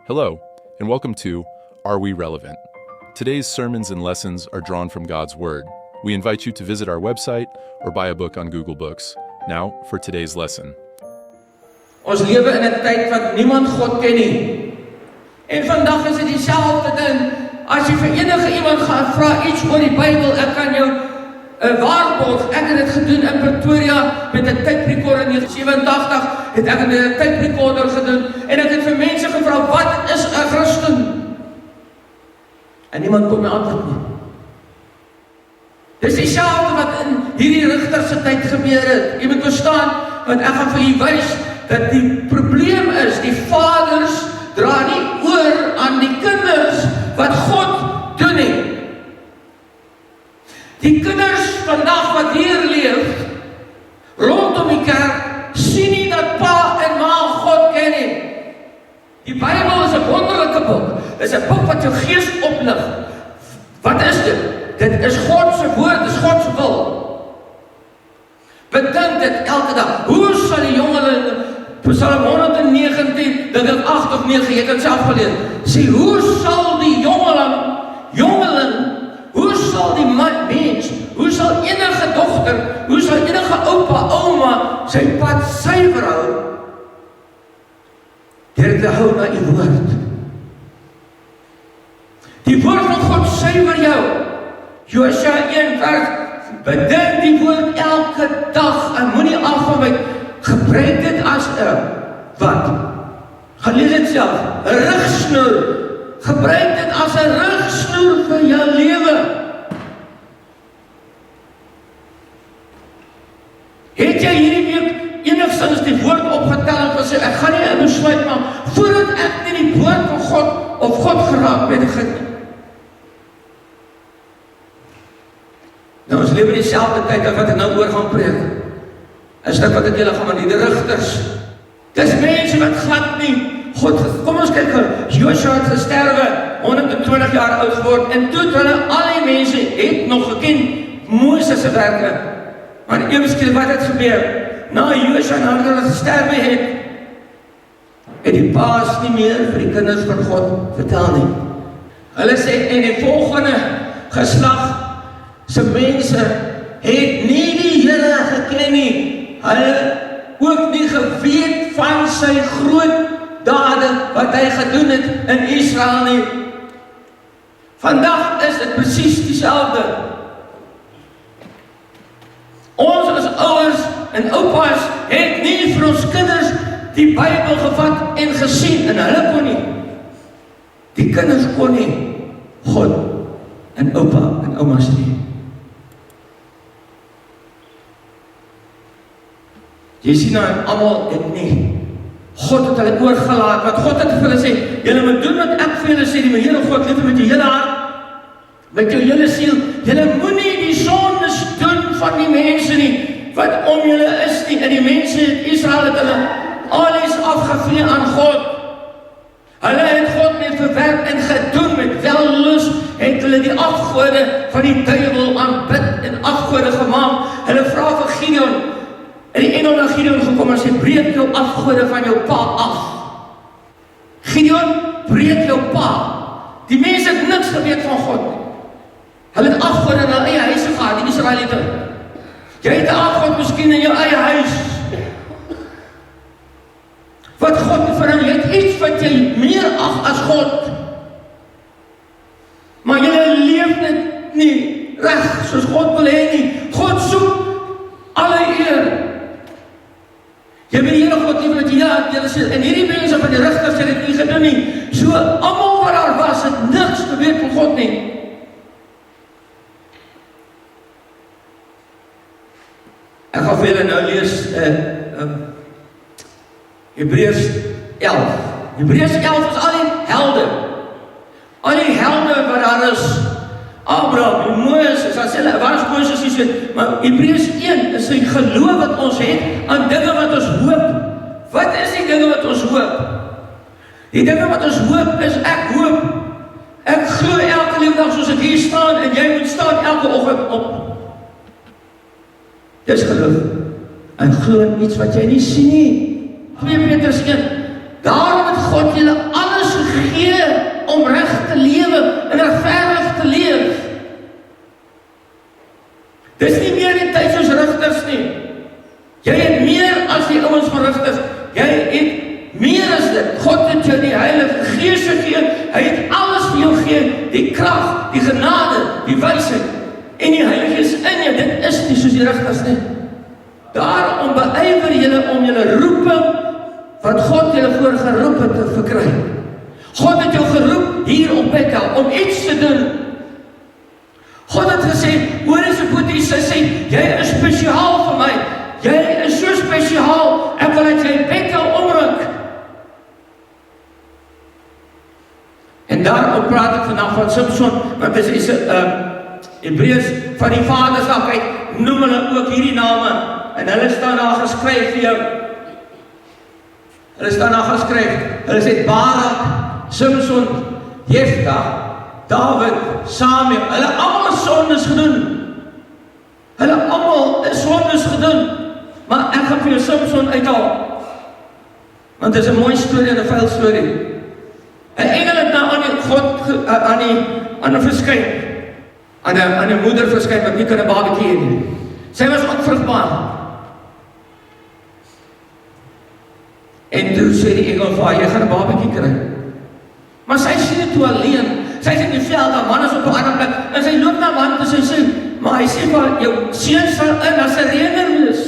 Hello, and welcome to Are We Relevant? Today's sermons and lessons are drawn from God's Word. We invite you to visit our website or buy a book on Google Books. Now for today's lesson. Ons lewe in 'n tyd wat niemand God ken nie. En vandag is dit dieselfde ding. As jy vir enige iemand gaan vra iets oor die Bybel, ek kan jou waarborg. Ek het dit gedoen in Pretoria met 'n tape recorder in 1987. Het ek met 'n tape recorder gedoen en ek het vir mense gevra, wat is 'n Christen? En niemand kon my antwoord nie. Dis dieselfde wat in hierdie rigter se tyd gebeur het. Jy moet verstaan, want ek gaan vir u wys dat die probleem is, die vaders dra nie oor aan die kinders wat God doen nie. Die kinders vandag wat hier leef, rondom die kerk, sien nie dat pa en ma God ken nie. Die Bybel is 'n wonderlike boek. Dit is 'n boek wat jou gees oplig. Wat is dit? Dit is God se woord, dit is God se wil. Bedink dit elke dag. Hoe sal die jongeling, Psalm 119, dink ek 8 of 9, jy kan self gelees, sê, hoe sal die jongeling, hoe sal die mens, hoe sal enige dogter, hoe sal enige oupa, ouma, sy pad suiwer hou, deur te hou na die woord. Die woord van God suiwer jou. Josua 1 vers, bedink die woord elke dag en moenie afwyk. Gebruik dit as 'n wat? Gaan lees dit self. 'n Rigsnoer. Gebruik dit as 'n rigsnoer vir jou lewe. Het jy hierdie week enigstens die woord opgetel en gesê, ek gaan nie 'n besluit maak voordat ek nie die woord van God of God geraak ben het nie? Nou ons lewe in dieselfde tyd as wat ek nou oor gaan preek. Is dit wat ek julle gaan met die rigters? Dis mense wat glad nie God, kom ons kyk gou. Josua het gesterwe, 120 jaar oud geword, en toe hulle al die mense het nog geken Moses se werke. Maar ewesklik wat het gebeur? Na Josua en hulle gesterwe het die paas nie meer vir die kinders van God vertel nie. Hulle sê, en die volgende geslag se mense het nie die Here geken nie. Hulle ook nie geweet van sy groot dade wat hy gedoen het in Israel nie. Vandag is dit presies dieselfde. Ons as ouers en oupas het nie vir ons kinders die Bybel gevat en gesien, en hulle kon nie. Die kinders kon nie God en oupa en oumas nie. Jy sien nou, almal het nie. God het hulle oorgelaat, wat God het vir hulle sê, julle moet doen wat ek vir julle sê, die Here God lief met jou hele hart, met jou hele siel, julle moenie die sondes doen van die mense nie, wat om julle is nie, en die mense in Israel het hulle alles afgevee aan God. Hulle het God net verwerp en gedoen met wellus, het hulle die afgode van die duiwel aanbid en afgode gemaak. Hulle vra vir Gideon, en die engel na Gideon gekom en sê, breek jou afgode van jou pa af. Gideon, breek jou pa. Die mense het niks geweet van God nie. Hulle het afgode in hulle eie huise gehad, die Israeliete. Jy het 'n afgod miskien in jou eie huis. Wat God vir jou, jy het iets wat jy meer ag as God. Maar jy leef net nie reg soos God wil hê nie. God soek alle eer. Jy weet die Here God lief met julle sê, en hierdie mense van die rigters het dit nie gedoen nie. So, almal wat daar was, het niks geweet van God nie. Ek gaan vir julle nou lees Hebreërs 11. Hebreërs 11 is al die helde. Al die helde wat daar is. Abraham, Moses, as hulle, waar is Moses nie so, maar Hebreërs 1 is die geloof wat ons het aan dinge wat ons hoop. Wat is die dinge wat ons hoop? Die dinge wat ons hoop is, ek hoop. Ek glo elke liewe dag soos ek hier staan, en jy moet staan elke oggend op. Dis geloof. En glo in iets wat jy nie sien nie. 2 Petrus 1. Daarom het God julle alles gegee Dis nie meer die tyd soos rigters nie. Jy het meer as die ouens van rigters. Jy het meer as dit. God het jou die Heilige Gees gegee. Hy het alles vir jou gegee. Die krag, die genade, die wysheid en die Heilige Gees in jou. Dit is nie soos die rigters nie. Daarom beywer julle om julle roeping wat God julle voor geroep het te verkry. God het jou geroep hier op Bethel om iets te doen. God het gesê, hoor eens een boetie, sy sê, jy is spesiaal vir my. Jy is so spesiaal, ek wil dat jy Bethel omruk. En daarop praat ek vandag van Samson, want dit is Hebreërs van die vaders af, kyk, noem hulle ook hierdie name, en hulle staan daar geskryf vir jou. Hulle staan daar geskryf, hulle sê Barak, Samson, Jefta, David, Samuel, hulle almal sondes gedoen. Hulle almal sondes gedoen. Maar ek gaan vir jou Samson uithaal. Want dit is 'n mooi storie en 'n vuil storie. 'n Engel het nou aan die God aan 'n verskyn. Aan 'n moeder verskyn wat nie kan 'n babatjie hê nie. Sy was onvrugbaar. En toe sê die engel vir haar, jy gaan 'n babatjie kry. Maar sy sien dit toe alleen. Sy is in die veld, haar man is op 'n ander plek, en sy loop na man toe, sy sê, maar hy sê vir jou seun sal 'n Nasareëner wees.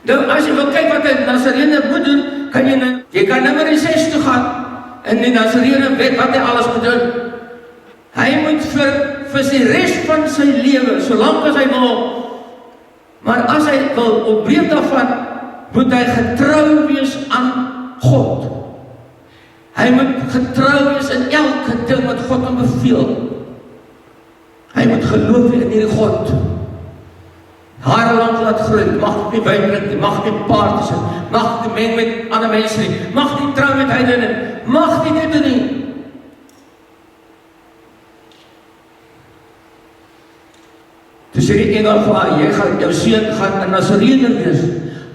Nou, as jy wil kyk wat 'n Nasareëner moet doen, kan jy kan Numeri 6 toe gaan, en die Nasareëner weet wat hy alles moet doen. Hy moet vir sy res van sy lewe, solank as hy wil, maar as hy wil opbreek daarvan, moet hy getrou wees aan God. Hy moet getrou wees in elke ding wat God hom beveel. Hy moet geloof in hierdie God. Hare lank laat groei, mag nie wyn drink nie, mag nie paartjies hê, mag nie meng met ander mense nie, mag nie trou met heidene, mag nie dit doen nie. Toe sê die engel vir haar, jy gaan, jou seun gaan 'n Nasareëner wees.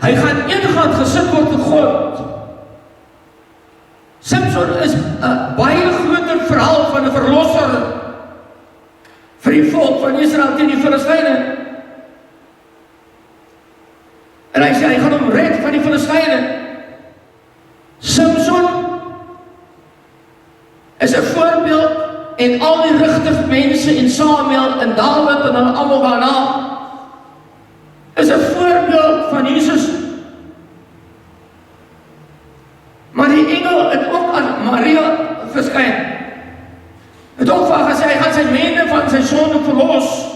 Hy gaan eengaan gesit word vir God. Samson is 'n baie groter verhaal van 'n verlosser vir die volk van Israel teen die Filistyne. En hy sê, hy gaan hom red van die Filistyne. Samson is 'n voorbeeld en al die rigtige mense en Samuel en Dawid en hulle almal daarna is 'n voorbeeld van Jesus. Maar die engel het ook aan Maria verskyn. Het ook vir gesê, hy gaan sy mense van sy sonde verlos.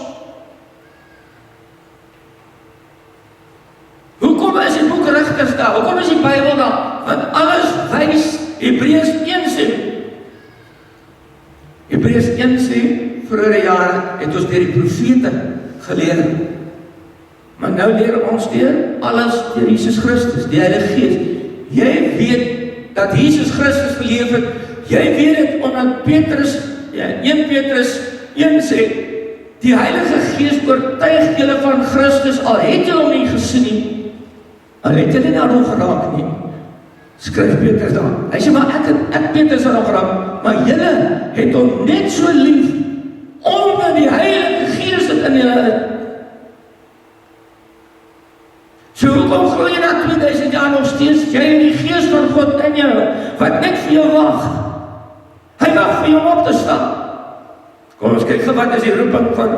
Hoekom is die boek Rigters daar? Hoekom is die Bybel daar? Want alles wys Hebreërs 1 sê. Hebreërs 1 sê, vroeger jare het ons deur die profete geleer. Maar nou leer ons deur alles deur Jesus Christus, die Heilige Gees. Jy weet dat Jesus Christus geleef het, jy weet het omdat Petrus, 1 Petrus 1 sê, die Heilige Gees oortuig julle van Christus, al het julle hom nie gesien nie, al het julle nie aan hom geraak nie. Skryf Petrus daar. Hy sê, maar ek Petrus aan hom geraak, maar julle het hom net so lief, omdat die Heilige Gees het in julle het. So hoekom glo jy na 2000 jaar nog steeds, jy en die Gees van God in jou, wat net vir jou wag. Hy wag vir jou om op te staan. Kom ons kyk, wat is die roeping van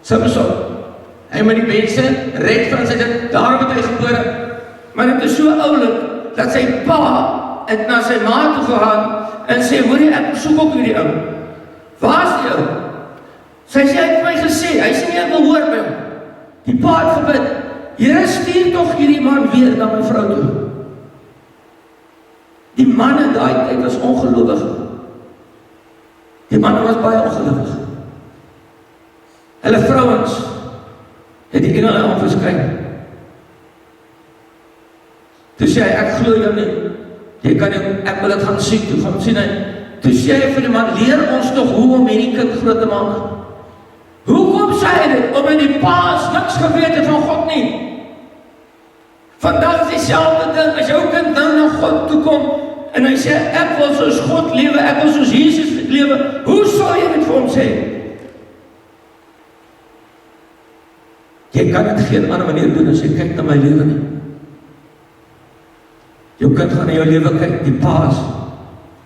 Samson? Hy moet die mense red van sy dit, daarom het hy gebore. Maar dit is so oulik, dat sy pa het na sy ma toe gegaan, en sê, hoorie, ek soek ook hierdie ou. Waar is die ou? Sy sê, hy het my gesê, hy sê nie, ek wil hoor by hom. Die pa het gebid, Here, stuur tog hierdie man weer na my vrou toe. Die man in daai tyd was ongelowig. Die man was baie ongelowig. Hulle vrouens het die engele aan verskyn. Toe sê hy, ek glo jou nie. Jy kan nie, ek wil dit gaan sien toe, gaan sien hy. Toe sê hy vir die man, leer ons tog hoe om hierdie kind groot te maak. Hoekom sê hy dit? Omdat die paas niks geweet het van God nie. Vandag is dieselfde ding, as jou kind nou na God toe kom, En hy sê, ek wil soos God lewe, ek wil soos Jesus lewe. Hoe sal jy dit vir hom sê? Jy kan dit geen ander manier doen as jy kyk na my lewe nie. Jou kind gaan na jou lewe kyk, die paas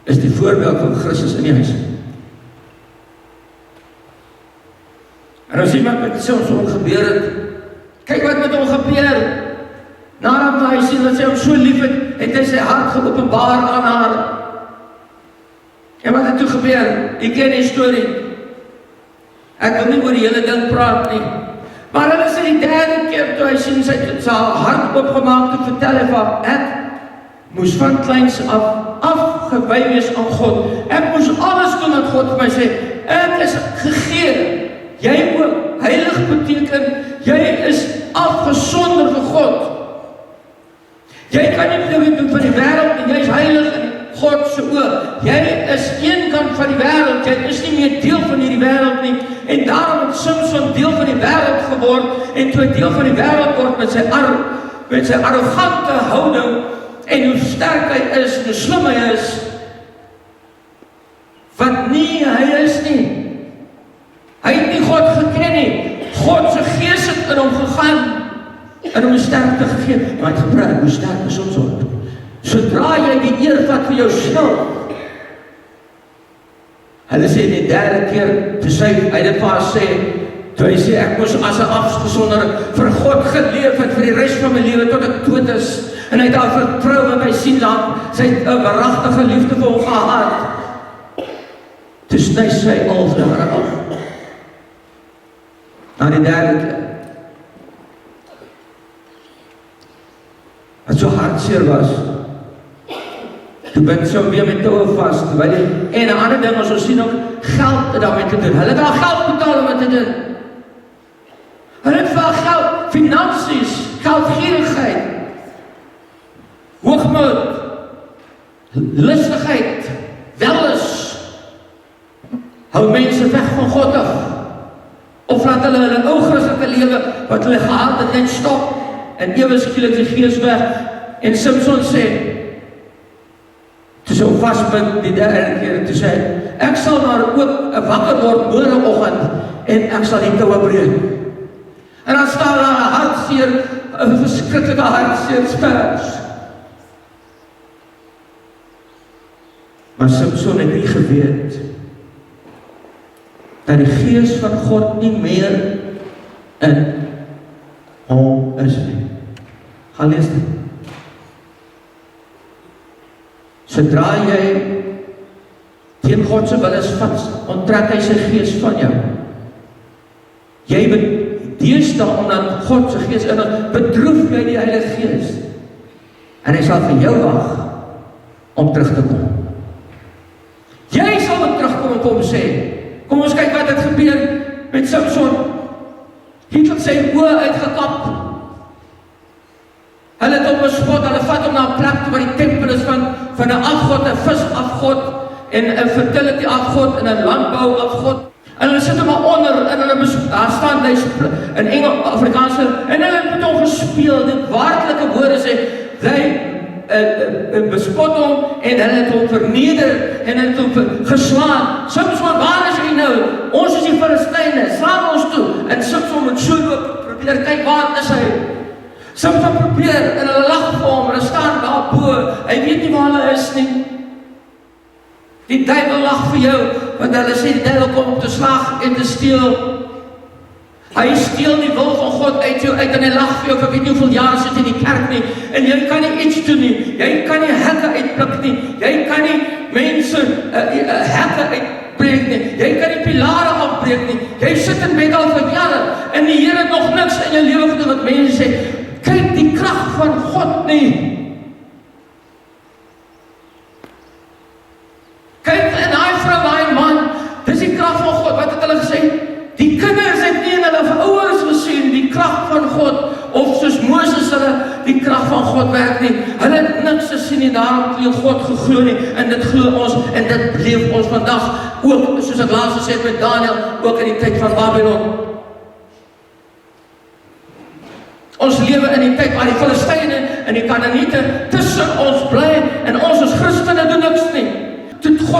is die voorbeeld van Christus in die huis. En as iemand met Samson gebeur het, kyk wat met hom gebeur. Nadat hy sien dat sy hom so lief het, het hy sy hart geopenbaar aan haar. En wat het toe gebeur? Ek ken die storie. Ek wil nie oor die hele ding praat nie. Maar hulle sê die derde keer toe hy sien sy hart opgemaak, toe vertel hy van, ek moes van kleins af afgewy wees aan God. Ek moes alles doen wat God vir my sê. Ek is gegee. Jy ook. Heilig beteken, jy is afgesonder vir God. Jy kan nie dinge doen van die wêreld en jy is heilig in God se oë. Jy is een kant van die wêreld. Jy is nie meer deel van hierdie wêreld nie. En daarom het Samson deel van die wêreld geword en toe deel van die wêreld word met sy arrogante houding en hoe sterk hy is, hoe slim hy is, wat nie hy is nie. Hy het nie God geken nie. God se gees het in hom gegaan en hom sterkte gegee. En hy het gepraat, hoe sterk is ons op. Sodra jy die eer vat vir jou skuld. Hulle sê die derde keer, toe sy uit dit vir haar sê, toe hy sê, ek moes as 'n afgesonderde vir God geleef het vir die res van my lewe tot ek dood is. En hy het haar vertrou wat hy sien dat sy 'n waaragtige liefde vir hom gehad. Toe sny sy al sy hare af. Na die derde keer. Wat so hartseer was, toe bind sy hom weer met toue vas, en 'n ander ding as ons sien ook, geld het daarmee te doen. Hulle het al geld betaal om dit te doen. Hulle het vir geld, finansies, geldgierigheid, hoogmoed, lustigheid, welis, hou mense weg van God af, of laat hulle ou Christelike lewe, wat hulle gehad het, net stop, en ewe skielik die gees weg, en Samson sê, toe sy hom vasbind die derde keer, toe sê, ek sal maar ook wakker word môreoggend, en ek sal die toue breek. En dan staan daar 'n hartseer, 'n verskriklike hartseer spers. Maar Samson het nie geweet dat die gees van God nie meer in hom is nie. Gaan lees dit. Sodra jy teen God se wil is vas, onttrek hy sy gees van jou. Jy deesdae omdat God se gees in ons, bedroef jy die Heilige Gees. En hy sal vir jou wag om terug te kom. Jy sal ook terugkom en kom sê, kom ons kyk wat het gebeur met Samson. Hy het sy oë uitgekap. Hulle het hom bespot, hulle vat hom na 'n plek toe waar die tempel is van 'n afgod, 'n visafgod en 'n fertility afgod en 'n landbou afgod. En hulle sit hom maar onder en hulle daar staan hy in Engels, Afrikaanse en hulle het met hom gespeel. Dit waardelike woorde sê, hy bespot hom en hulle het hom verneder en hulle het hom geslaan. Samson, waar is hy nou? Ons is die Filistyne, slaan ons toe. En Samson moet so loop, probeer kyk waar is hy. Samson probeer en hulle lag vir hom, hulle staan daar bo. Hy weet nie waar hulle is nie. Die duiwel lag vir jou, want hulle sê die duiwel kom om te slag en te steel. Hy steel die wil van God uit jou uit en hy lag vir jou, ek weet nie hoeveel jaar sit in die kerk nie, en jy kan nie iets doen nie, jy kan nie hekke uitpluk nie, jy kan nie mense hekke uitbreek nie, jy kan nie pilare afbreek nie, jy sit in bed al vir jare, en die Here het nog niks in jou lewe gedoen wat mense sê, kyk die krag van God nie. Kyk in daai vrou, daai man, dis die krag van God, wat het hulle gesê? Die kinders het nie in hulle ouers gesien die krag van God, of soos Moses hulle die krag van God werk nie. Hulle het niks gesien nie, daarom het hulle God geglo nie, en dit glo ons, en dit beleef ons vandag, ook soos ek laas gesê het met Daniel, ook in die tyd van Babylon. Ons lewe in die tyd waar die Filistyne en die Kanaaniete tussen ons bly, en ons as Christene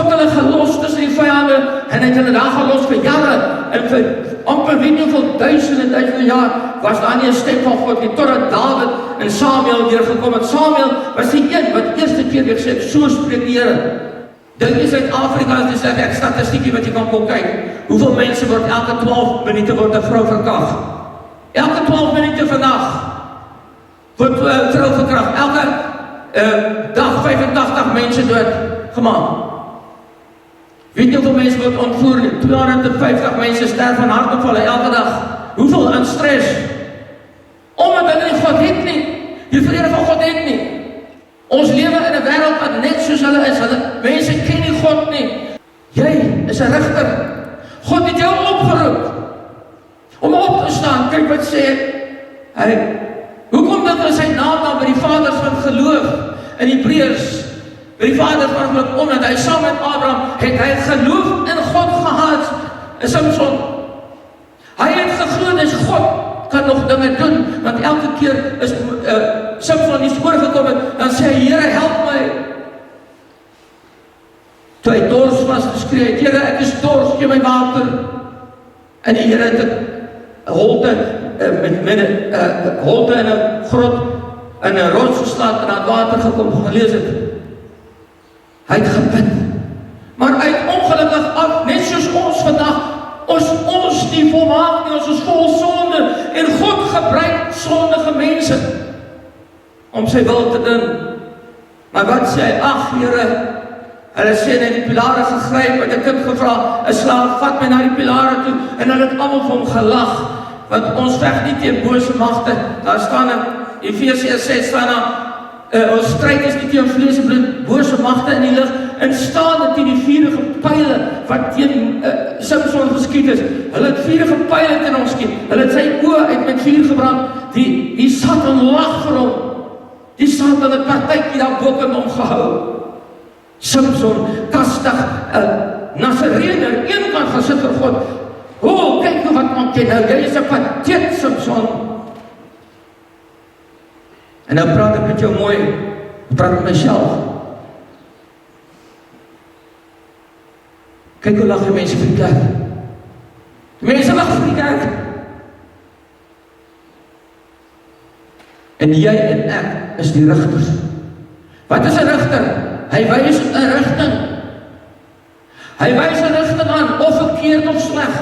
God hulle gelos tussen die vyande en hy het hulle daar gelos vir jare en vir amper weet nie hoeveel duisende jaar was daar nie 'n stem van God nie, totdat Dawid en Samuel weer gekom het. Samuel was die een wat eerste keer weer gesê het, so spreek die Here. Dink jy Suid-Afrika is dis 'n statistiekie wat jy kan kom kyk. Hoeveel mense word elke 12 minute word 'n vrou verkragt? Elke 12 minute vandag word 'n vrou verkragt. Elke dag 85 mense dood gemaak. Weet jy hoeveel mense word ontvoer? 250 mense sterf van hartaanvalle elke dag. Hoeveel aan stres? Omdat hulle nie God het nie. Die vrede van God het nie. Ons lewe in 'n wêreld wat net soos hulle is. Mense ken nie God nie. Jy is 'n rigter. God het jou opgeroep om op te staan. Kyk wat sê hy. Hoekom dat hy sy naam dan by die vaders van geloof in Hebreërs, by die vaders van geloof, omdat hy saam met Abraham het hy geloof in God gehad, in Samson. Hy het geglo dat God kan nog dinge doen, want elke keer is Samson nie voorgekom het, dan sê hy, Here, help my. Toe hy dors was, geskree het, Here, ek is dors, gee my water. En die Here het 'n holte holte in 'n grot in 'n rots geslaan en aan water gekom, gelees het. Hy het gebid. Maar uit ongelukkig af, net soos ons vandag, ons nie volmaak nie, ons is vol sonde en God gebruik sondige mense om sy wil te doen. Maar wat sê hy? Ag, Here, hulle sê net die pilare gegryp, het 'n kind gevra, 'n slaaf, vat my na die pilare toe, en hulle het almal vir hom gelag, want ons veg nie teen bose magte. Daar staan in Efesiërs 6 staan daar, ons stryd is nie teen vlees en bloed, bose magte in die lig, en staan dit teen die vurige pyle wat teen Samson geskiet is. Hulle het vurige pyle teen hom geskiet. Hulle het sy oë uit met vuur gebrand. Die Satan lag vir hom. Die Satan het partytjie daar bo in hom gehou. Samson, kastig, Nazarene, aan een kant gesit vir God. O, kyk nou wat maak jy nou, jy is 'n pateet, Samson. En nou praat ek met jou mooi, ek praat met myself. Kyk hoe lag die mense vir die kerk. Die mense lag vir die kerk. En jy en ek is die rigters. Wat is 'n rigter? Hy wys 'n rigting. Hy wys 'n rigting aan, of verkeerd of sleg.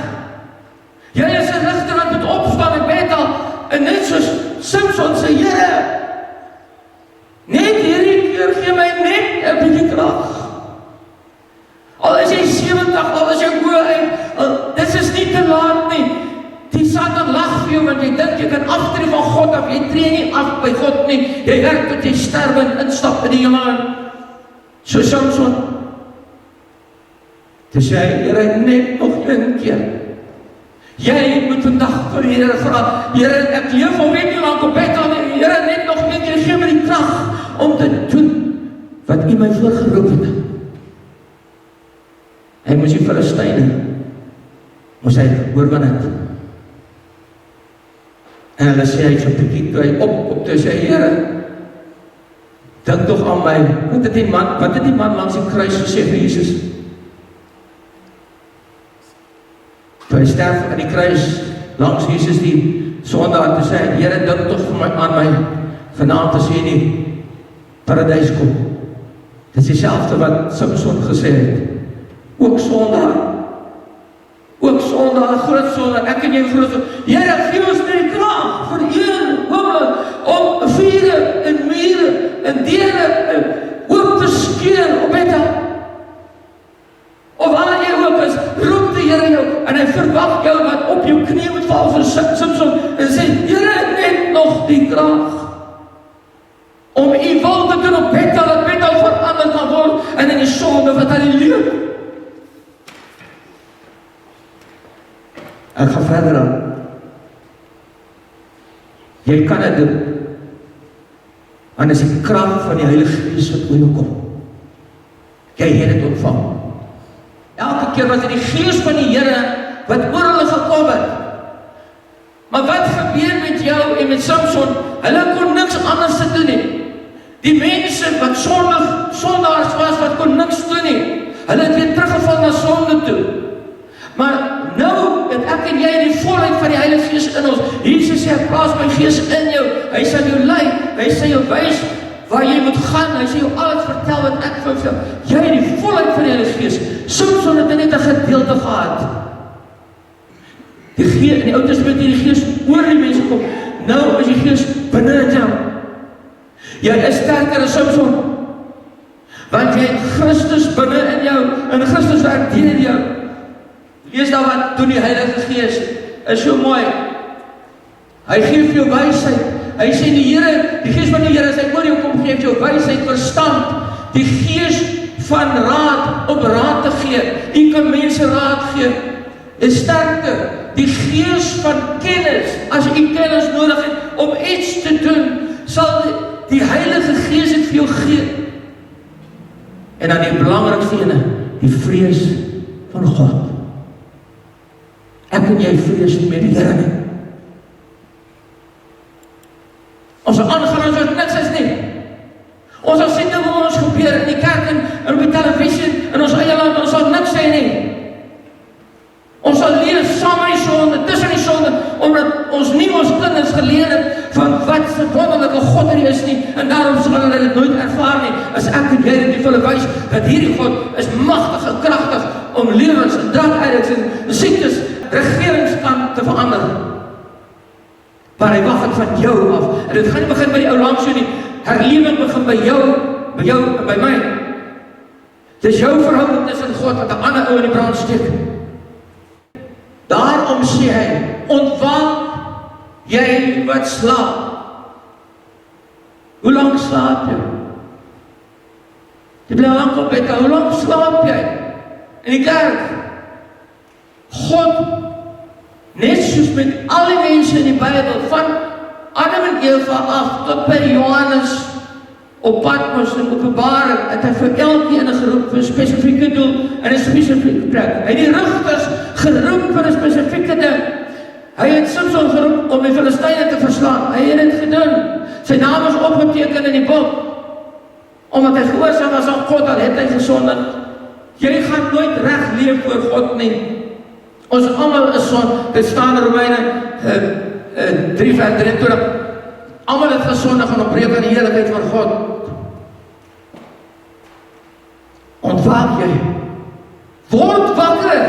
Jy is 'n rigter wat moet opstaan in Bethel, en net soos Samson sê, Here, net hierdie keer gee my net 'n bietjie krag. Al is jy 70, al is jy oë uit, dit is nie te laat nie. Die Satan lag vir jou, want jy dink jy kan aftree van God af, jy tree nie af by God nie, jy werk tot jy sterwe en instap in die hemel. So Samson, toe sê hy, Here, net nog een keer. Jy moet vandag vir die Here vra, Here, ek leef al weet nie lang op bed aan, Here, net nog een keer, gee my die krag om te doen wat U my voorgeroep het. Hy moes die Filistyne, moes hy oorwin het. En hulle sê hy so bietjie, toe hy op toe sê, Here, dink tog aan my, wat het die man langs die kruis gesê vir Jesus? Toe hy sterf aan die kruis, langs Jesus die sondaar, toe sê hy, Here, dink tog aan my, vanaand as jy in die paradys kom. Dit is dieselfde wat Samson gesê het. Ook sondaar, groot sondaar, ek en jy groot sondaar. Here, gee ons die krag vir een oomblik om vure en mure en deure oop te skeur op Bethel. Of waar jy ook is, roep die Here jou en hy verwag jou wat op jou knie moet val vir Samson en sê, Here, net nog die krag om U wil te doen op Bethel, dat Bethel verander kan word en in die sonde wat hy leef. Ek gaan verder aan. Jy kan dit doen. Want is die krag van die Heilige Gees wat oor jou kom. Jy het dit ontvang. Elke keer was dit die Gees van die Here wat oor hulle gekom het. Maar wat gebeur met jou en met Samson? Hulle kon niks anders te doen nie. Die mense wat sondaars was, wat kon niks doen nie. Hulle het weer teruggeval na sonde toe. Maar nou het ek en jy die volheid van die Heilige Gees in ons. Jesus sê, ek plaas my Gees in jou. Hy sal jou lei, hy sal jou wys waar jy moet gaan. Hy sal jou alles vertel wat ek vir jou sê. Jy het die volheid van die Heilige Gees. Samson het net 'n gedeelte gehad. In die Ou Testament het die Gees oor die mense kom. Nou is die Gees binne in jou. Jy is sterker as Samson. Want jy het Christus binne in jou. En Christus werk deur jou. Lees daar wat doen die Heilige Gees. Is so mooi. Hy gee vir jou wysheid. Hy sê die Here, die Gees van die Here, as hy oor jou kom, gee jou wysheid, verstand. Die Gees van raad op raad te gee. U kan mense raad gee. Is sterkte. Die Gees van kennis. As u kennis nodig het om iets te doen, sal die Heilige Gees dit vir jou gee. En dan die belangrikste ene, die vrees van God. Ek en jy vrees nie meer die Here nie. Ons sal aangaan as wat niks is nie. Ons sal sien wat ons gebeur in die kerk en op die televisie in ons eie land, ons sal niks sê nie. Ons sal leef saam met die sonde, tussen die sonde, omdat ons nie ons kinders geleer het van wat se wonderlike God er is nie, en daarom sal hulle dit nooit ervaar nie. As ek en jy dit nie vir hulle wys, dat hierdie God is magtig en kragtig om lewens en drankaddicts en siektes, regerings kan te verander. Maar hy wag het van jou af. En dit gaan nie begin by die ou langs so nie. Herlewing begin by jou en by my. Dis jou verhouding tussen God wat 'n ander ou in die brand steek. Daarom sê hy, ontwaak jy wat slaap. Hoe lang slaap jy? Jy bly lang op bed, hoe lang slaap jy? In die kerk. God, net soos met al die mense in die Bybel, van Adam en Eva af tot by Johannes op Patmos en Openbaring, het hy vir elkeen geroep vir 'n spesifieke doel en 'n spesifieke plek. Hy het die rigters geroep vir 'n spesifieke ding. Hy het Samson geroep om die Filistyne te verslaan. Hy het dit gedoen. Sy naam is opgeteken in die boek. Omdat hy gehoorsaam was aan God, dan het hy gesondig. Jy gaan nooit reg leef voor God nie. Ons almal is sondig. Dit staan in Romeine 3 vers 23. Almal het gesondig en ontbreek aan die heiligheid van God. Ontwaak jy. Word wakker.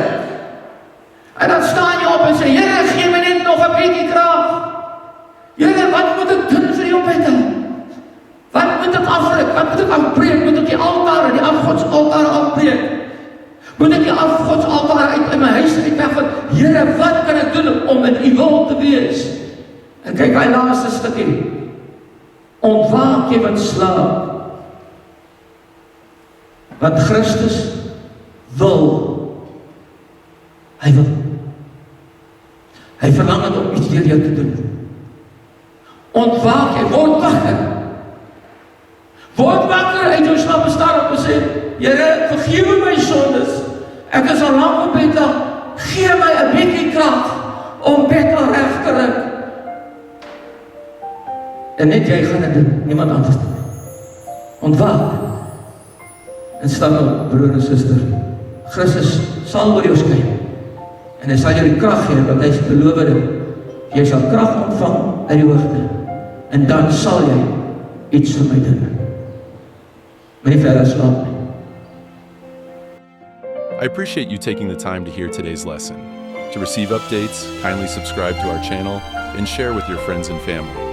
En dan staan jy op en sê, Here, gee my net nog 'n bietjie krag. Here, wat moet ek doen vir jou bidde? Wat moet ek afbreek? Wat moet ek afbreek? Moet ek die altare, die afgodsaltare afbreek? Moet ek die afgodsaltare uit in my huis uitwegvat? Here, wat kan ek doen om in u wil te wees? En kyk, hy laaste stukkie. Ontwaak jy wat slaap. Want Christus wil. Hy wil. Hy verlang het om iets deur jou te doen. Ontwaak jy, word wakker. Word wakker uit jou slaap, staan op en sê, Here, vergewe my sondes. Ek is al lang op bed, gee my 'n bietjie krag om bed al reg te ry. En net jy gaan dit doen, niemand anders doen. Ontwaak. En staan op, broer en suster. Christus sal oor jou skyn. En hy sal jou die krag gee, want hy is beloofde. Jy sal krag ontvang uit die hoogte. En dan sal jy iets vir my doen. Moenie verder slaap nie. I appreciate you taking the time to hear today's lesson. To receive updates, kindly subscribe to our channel and share with your friends and family.